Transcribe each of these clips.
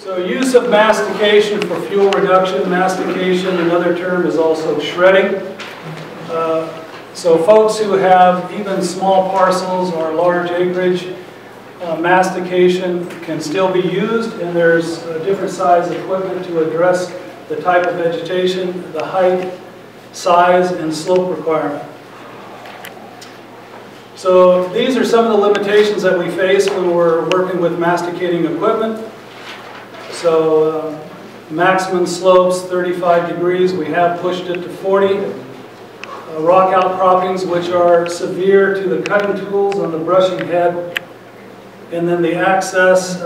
So use of mastication for fuel reduction. Mastication, another term, is also shredding. So folks who have even small parcels or large acreage, mastication can still be used, and there's different size equipment to address the type of vegetation, the height, size, and slope requirement. So these are some of the limitations that we face when we're working with masticating equipment. So maximum slopes 35 degrees, we have pushed it to 40. Rock outcroppings, which are severe to the cutting tools on the brushing head. And then the access,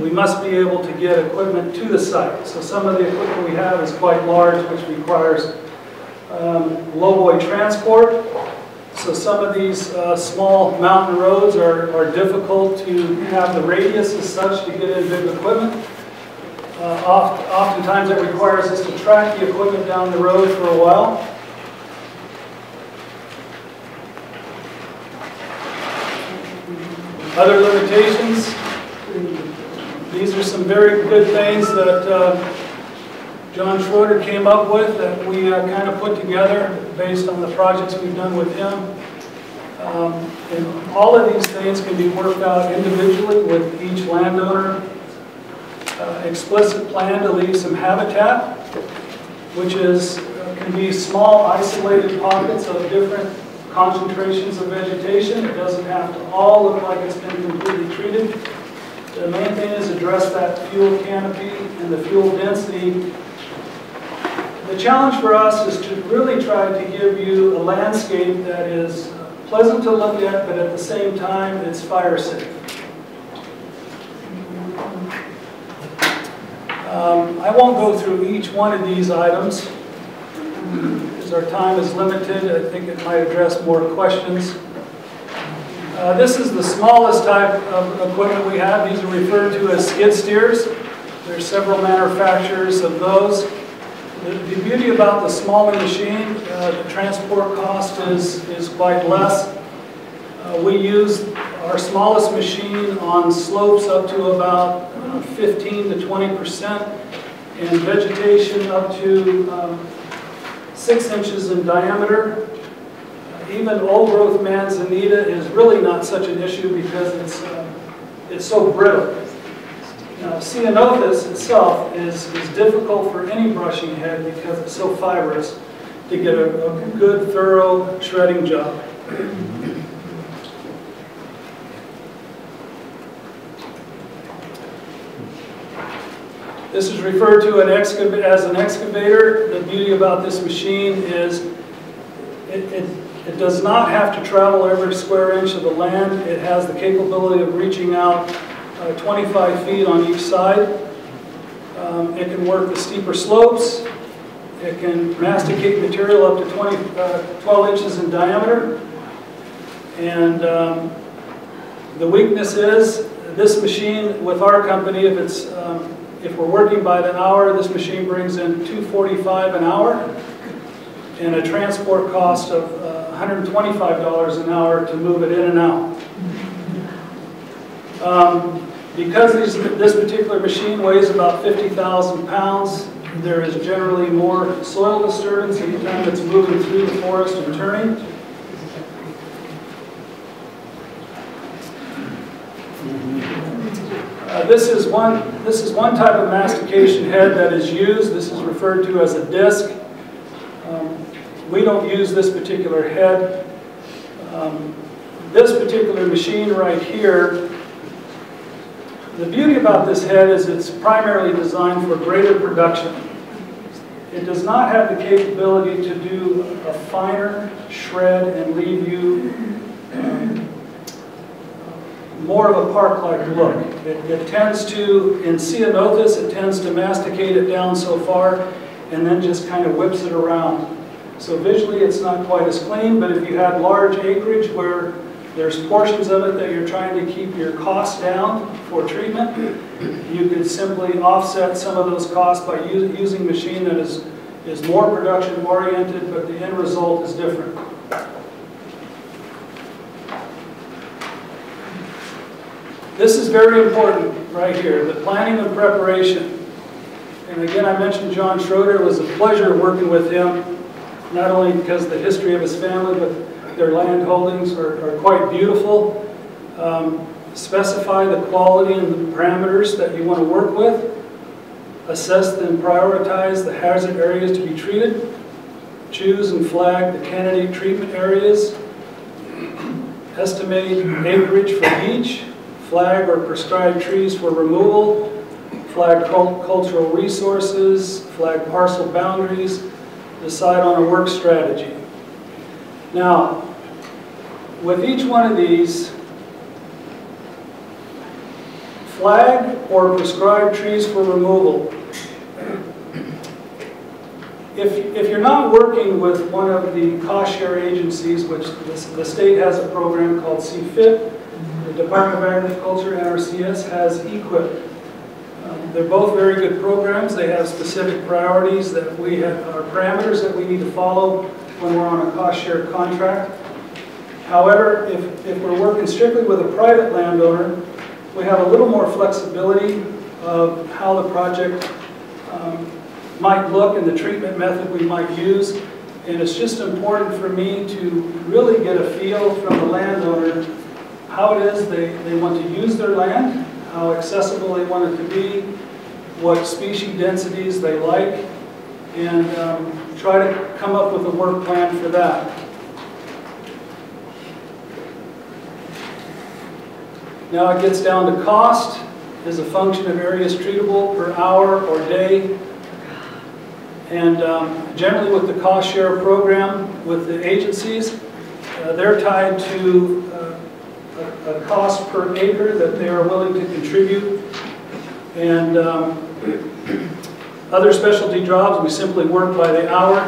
we must be able to get equipment to the site. So some of the equipment we have is quite large, which requires lowboy transport. So some of these small mountain roads are difficult to have the radius as such to get in big equipment. Oftentimes it requires us to track the equipment down the road for a while. Other limitations, these are some very good things that John Schroeder came up with that we kind of put together based on the projects we've done with him. And all of these things can be worked out individually with each landowner. Explicit plan to leave some habitat, which can be small isolated pockets of different concentrations of vegetation. It doesn't have to all look like it's been completely treated. The main thing is address that fuel canopy and the fuel density. The challenge for us is to really try to give you a landscape that is pleasant to look at, but at the same time it's fire safe. I won't go through each one of these items because our time is limited. I think it might address more questions. This is the smallest type of equipment we have. These are referred to as skid steers. There's several manufacturers of those. The beauty about the smaller machine, the transport cost is quite less. We use our smallest machine on slopes up to about 15 to 20% and vegetation up to 6 inches in diameter. Even old growth manzanita is really not such an issue because it's so brittle. Now, ceanothus itself is difficult for any brushing head because it's so fibrous to get a good, thorough shredding job. This is referred to as an excavator. The beauty about this machine is it does not have to travel every square inch of the land. It has the capability of reaching out 25 feet on each side. It can work the steeper slopes. It can masticate material up to 12 inches in diameter. And the weakness is this machine with our company, if we're working by the hour, this machine brings in $245 an hour and a transport cost of $125 an hour to move it in and out. Because this particular machine weighs about 50,000 pounds, there is generally more soil disturbance anytime it's moving through the forest and turning. This is one type of mastication head that is used. This is referred to as a disc. We don't use this particular head. This particular machine right here, the beauty about this head is it's primarily designed for greater production. It does not have the capability to do a finer shred and leave you more of a park-like look. It tends to, in ceanothus, it tends to masticate it down so far and then just kind of whips it around. So visually it's not quite as clean, but if you had large acreage where there's portions of it that you're trying to keep your costs down for treatment, you could simply offset some of those costs by using a machine that is more production oriented, but the end result is different. This is very important right here, the planning and preparation. And again, I mentioned John Schroeder. It was a pleasure working with him, not only because of the history of his family, but their land holdings are quite beautiful. Specify the quality and the parameters that you want to work with. Assess and prioritize the hazard areas to be treated. Choose and flag the candidate treatment areas. Estimate acreage for each. Flag or prescribe trees for removal. Flag cultural resources. Flag parcel boundaries. Decide on a work strategy. Now, with each one of these, flag or prescribe trees for removal. If you're not working with one of the cost share agencies, which the state has a program called CFIP, the Department of Agriculture, NRCS, has EQIP. They're both very good programs. They have specific priorities that we have, or parameters that we need to follow when we're on a cost share contract. However, if we're working strictly with a private landowner, we have a little more flexibility of how the project might look and the treatment method we might use. And it's just important for me to really get a feel from the landowner how it is they want to use their land, how accessible they want it to be, what species densities they like, and try to come up with a work plan for that. Now it gets down to cost as a function of areas treatable per hour or day. And generally with the cost share program with the agencies, they're tied to a cost per acre that they are willing to contribute. And other specialty jobs, we simply work by the hour.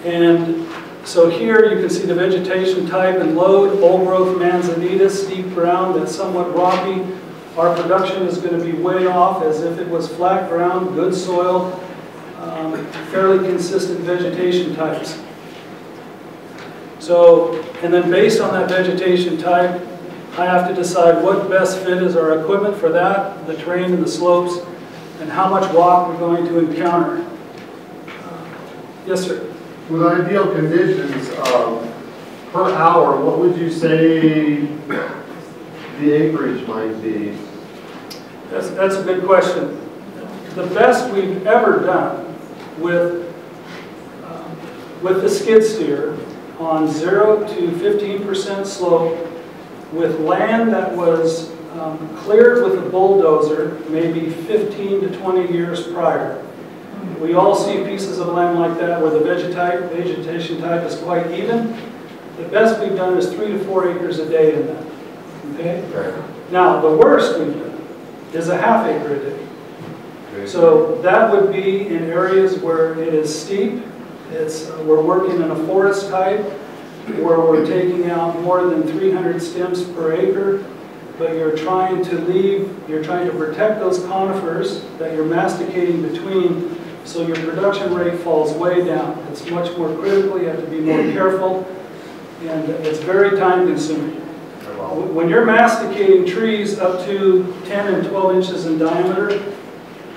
And so here you can see the vegetation type and load, old growth manzanita, steep ground that's somewhat rocky. Our production is going to be way off as if it was flat ground, good soil, fairly consistent vegetation types. So, and then based on that vegetation type, I have to decide what best fit is our equipment for that, the terrain and the slopes, and how much rock we're going to encounter. Yes, sir? With ideal conditions, per hour, what would you say the acreage might be? That's a good question. The best we've ever done with the skid steer on 0 to 15% slope with land that was cleared with a bulldozer maybe 15 to 20 years prior. We all see pieces of land like that where the vegetation type is quite even. The best we've done is 3 to 4 acres a day in that. Okay? Right. Now, the worst we've done is a ½ acre a day. So that would be in areas where it is steep. We're working in a forest type where we're taking out more than 300 stems per acre, but you're trying to protect those conifers that you're masticating between, so your production rate falls way down. It's much more critical. You have to be more careful, and it's very time consuming. When you're masticating trees up to 10 and 12 inches in diameter,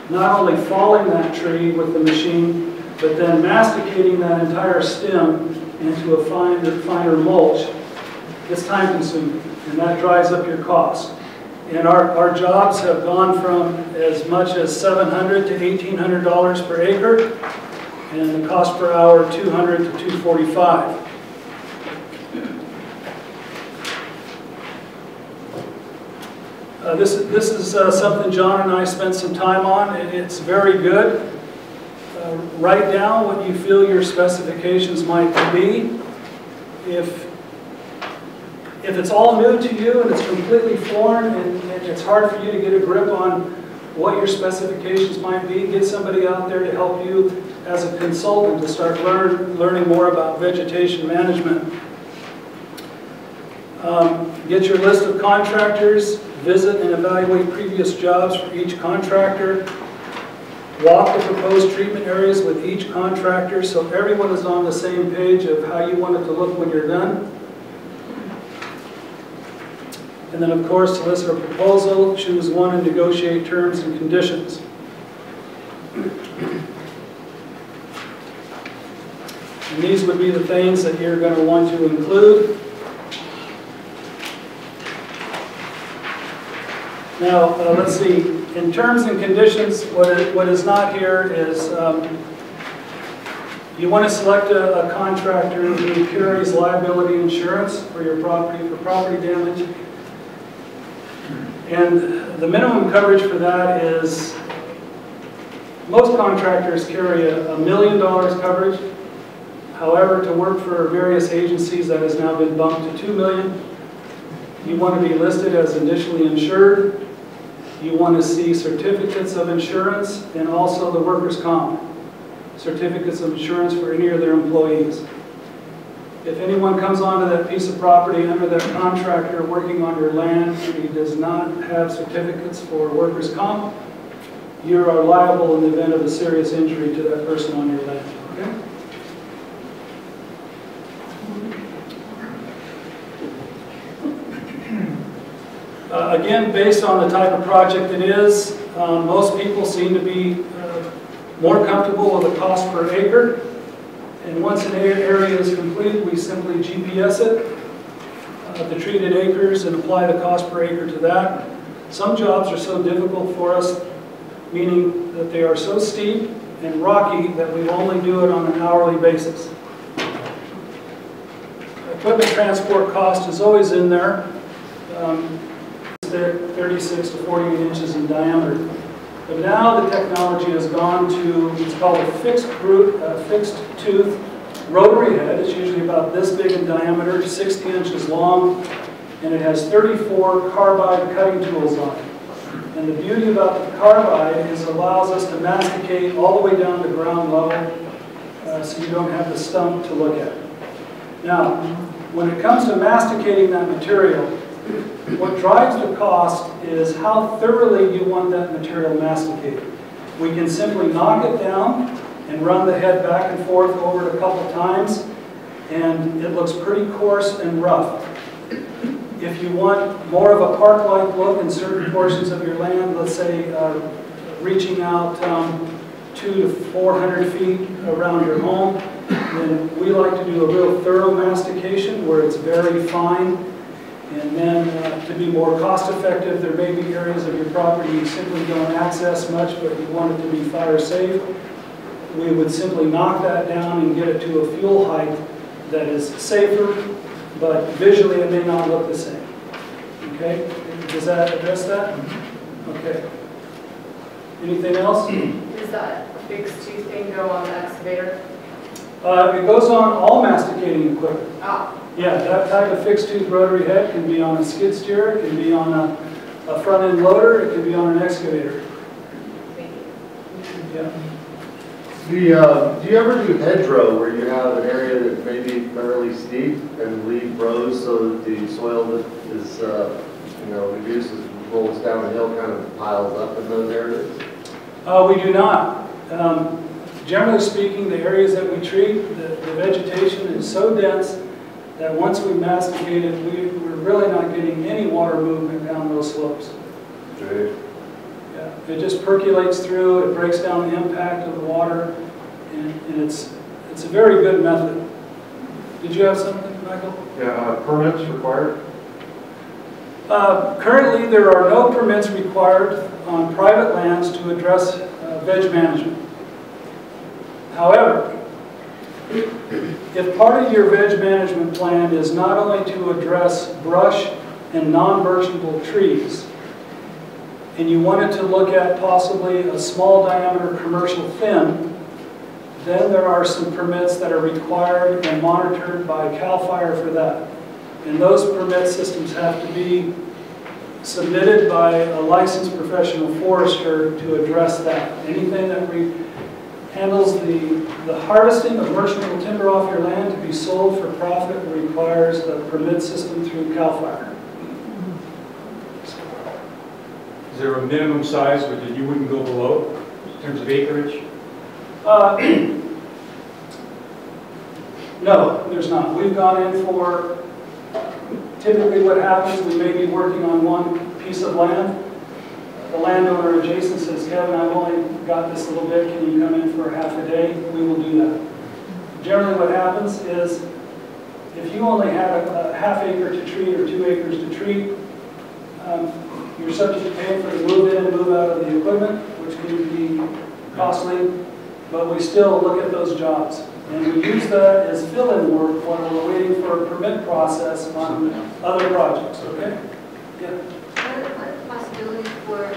not only falling that tree with the machine, but then masticating that entire stem into a finer mulch, it's time consuming, and that drives up your cost. And our jobs have gone from as much as $700 to $1,800 per acre, and the cost per hour $200 to $245. This is something John and I spent some time on. It's very good. Write down what you feel your specifications might be. If it's all new to you and it's completely foreign and it's hard for you to get a grip on what your specifications might be, get somebody out there to help you as a consultant to start learning more about vegetation management. Get your list of contractors, visit and evaluate previous jobs for each contractor. Walk the proposed treatment areas with each contractor so everyone is on the same page of how you want it to look when you're done. And then, of course, solicit a proposal, choose one, and negotiate terms and conditions. And these would be the things that you're going to want to include. Now, let's see. In terms and conditions, what is not here is you want to select a contractor who carries liability insurance for your property, for property damage. And the minimum coverage for that is, most contractors carry $1 million coverage. However, to work for various agencies, that has now been bumped to $2 million. You want to be listed as initially insured. You want to see certificates of insurance and also the workers' comp certificates of insurance for any of their employees. If anyone comes onto that piece of property under that contractor working on your land and he does not have certificates for workers' comp, you are liable in the event of a serious injury to that person on your land. Okay? Again, based on the type of project it is, most people seem to be more comfortable with the cost per acre. And once an area is complete, we simply GPS it, the treated acres, and apply the cost per acre to that. Some jobs are so difficult for us, meaning that they are so steep and rocky that we only do it on an hourly basis. Equipment transport cost is always in there. 36 to 48 inches in diameter. But now the technology has gone to, it's called a fixed tooth rotary head. It's usually about this big in diameter, 60 inches long, and it has 34 carbide cutting tools on it. And the beauty about the carbide is it allows us to masticate all the way down to ground level, so you don't have the stump to look at. Now, when it comes to masticating that material, what drives the cost is how thoroughly you want that material masticated. We can simply knock it down and run the head back and forth over it a couple times, and it looks pretty coarse and rough. If you want more of a park-like look in certain portions of your land, let's say reaching out 200 to 400 feet around your home, then we like to do a real thorough mastication where it's very fine. And then to be more cost effective, there may be areas of your property you simply don't access much, but you want it to be fire safe. We would simply knock that down and get it to a fuel height that is safer, but visually it may not look the same. Okay? Does that address that? Okay. Anything else? Does that fixed tooth thing go on the excavator? It goes on all masticating equipment. Ah. Yeah, that type of fixed tooth rotary head can be on a skid steer, it can be on a front end loader, it can be on an excavator. Thank you. Yeah. Do you ever do hedgerow where you have an area that may be fairly steep and leave rows so that the soil that is reduced as it rolls down the hill kind of piles up in those areas? We do not. Generally speaking, the areas that we treat, the vegetation is so dense that once we masticate it, we're really not getting any water movement down those slopes. Okay. Yeah, it just percolates through, it breaks down the impact of the water, and it's a very good method. Did you have something, Michael? Yeah, permits required? Currently, there are no permits required on private lands to address veg management. However, if part of your veg management plan is not only to address brush and non-birchable trees, and you wanted to look at possibly a small diameter commercial thin, then there are some permits that are required and monitored by CAL FIRE for that. And those permit systems have to be submitted by a licensed professional forester to address that. Anything that handles the harvesting of merchantable timber off your land to be sold for profit requires the permit system through CAL FIRE. Is there a minimum size that you wouldn't go below in terms of acreage? No, there's not. We've gone in for Typically what happens, we may be working on one piece of land. The landowner adjacent says, Kevin, I've only got this little bit, can you come in for half a day? We will do that. Generally what happens is, if you only had a half acre to treat or 2 acres to treat, you're subject to pay for the move in and move out of the equipment, which can be costly, but we still look at those jobs. And we use that as fill-in work while we're waiting for a permit process on other projects, okay? Yeah. What possibility for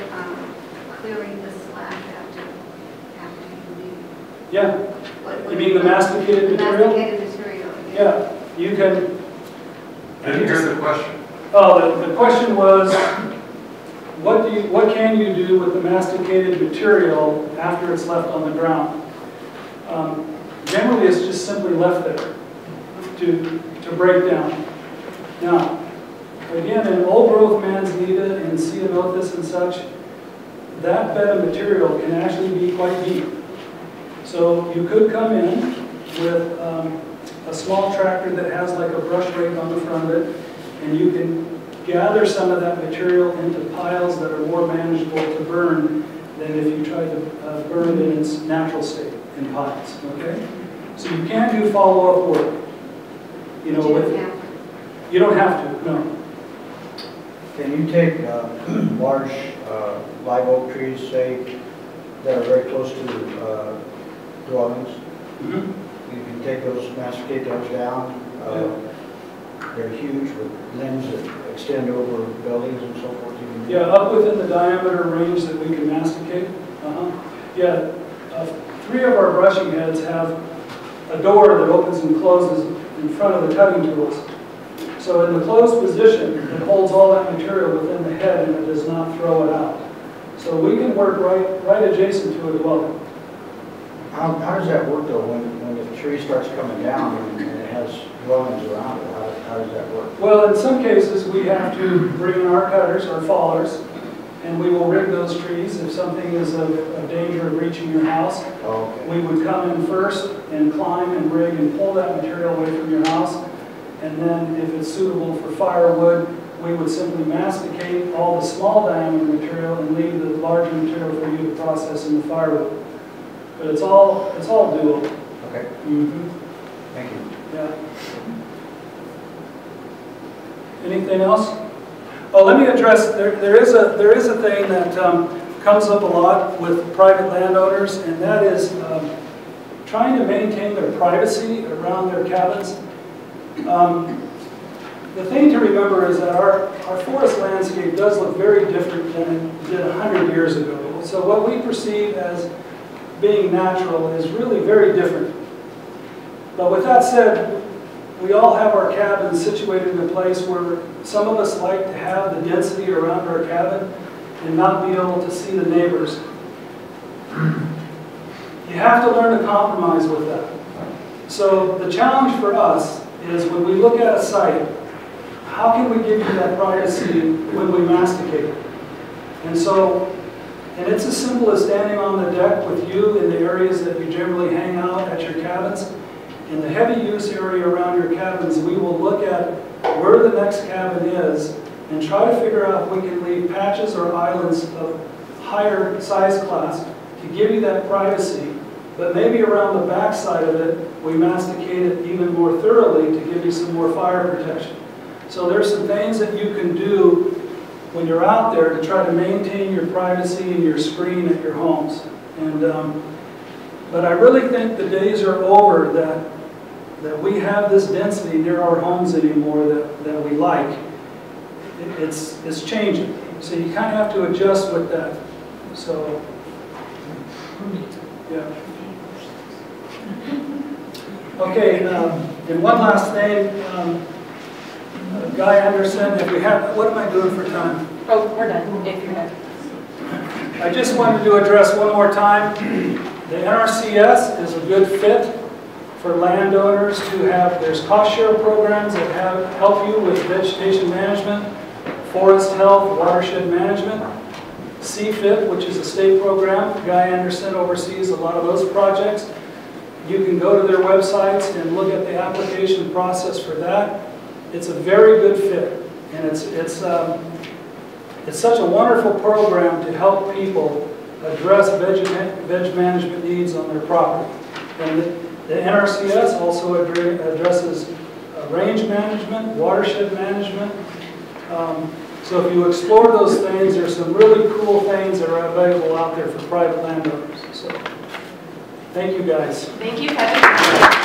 clearing the slack after you leave? Yeah. You mean the masticated material? Masticated material. Yeah. You can. I didn't hear the question. Oh, the question was, what can you do with the masticated material after it's left on the ground? Generally, it's just simply left there to break down. Now, again, in old growth manzanita and ceanothus and such, that bed of material can actually be quite deep. So you could come in with a small tractor that has like a brush rake on the front of it, and you can gather some of that material into piles that are more manageable to burn than if you try to burn it in its natural state in piles, okay? So you can do follow-up work. You know, you don't have to, no. Can you take large live oak trees, say, that are very close to dwellings? Mm-hmm. You can take those, masticate those down. They're huge with limbs that extend over buildings and so forth. Yeah, up within the diameter range that we can masticate. Yeah, 3 of our brushing heads have a door that opens and closes in front of the cutting tools. So in the closed position, it holds all that material within the head and it does not throw it out. So we can work right adjacent to a dwelling. How does that work though, when the tree starts coming down and it has dwellings around it? How does that work? Well, in some cases, we have to bring in our cutters, our fallers, and we will rig those trees. If something is of danger of reaching your house, we would come in first and climb and rig and pull that material away from your house. And then if it's suitable for firewood, we would simply masticate all the small diameter material and leave the larger material for you to process in the firewood. But it's all doable. Okay. Mm-hmm. Thank you. Yeah. Anything else? Oh, let me address, there is a thing that comes up a lot with private landowners, and that is trying to maintain their privacy around their cabins. The thing to remember is that our forest landscape does look very different than it did 100 years ago. So what we perceive as being natural is really very different. But with that said, we all have our cabins situated in a place where some of us like to have the density around our cabin and not be able to see the neighbors. You have to learn to compromise with that. So the challenge for us is when we look at a site, how can we give you that privacy when we masticate? And it's as simple as standing on the deck with you in the areas that you generally hang out at your cabins. In the heavy use area around your cabins, we will look at where the next cabin is and try to figure out if we can leave patches or islands of higher size class to give you that privacy, but maybe around the back side of it, we masticate it even more thoroughly to give you some more fire protection. So there's some things that you can do when you're out there to try to maintain your privacy and your screen at your homes. And but I really think the days are over that we have this density near our homes anymore that we like. It's changing. So you kind of have to adjust with that. So, yeah. Okay, and one last thing. Guy Anderson, if we have, what am I doing for time? Oh, we're done, if you're done. I just wanted to address one more time. The NRCS is a good fit for landowners to have. There's cost share programs that help you with vegetation management, forest health, watershed management. CFIP, which is a state program, Guy Anderson oversees a lot of those projects. You can go to their websites and look at the application process for that. it's a very good fit. And it's such a wonderful program to help people address veg management needs on their property. And the NRCS also addresses range management, watershed management. So if you explore those things, there's some really cool things that are available out there for private landowners. So thank you guys. Thank you, Kevin.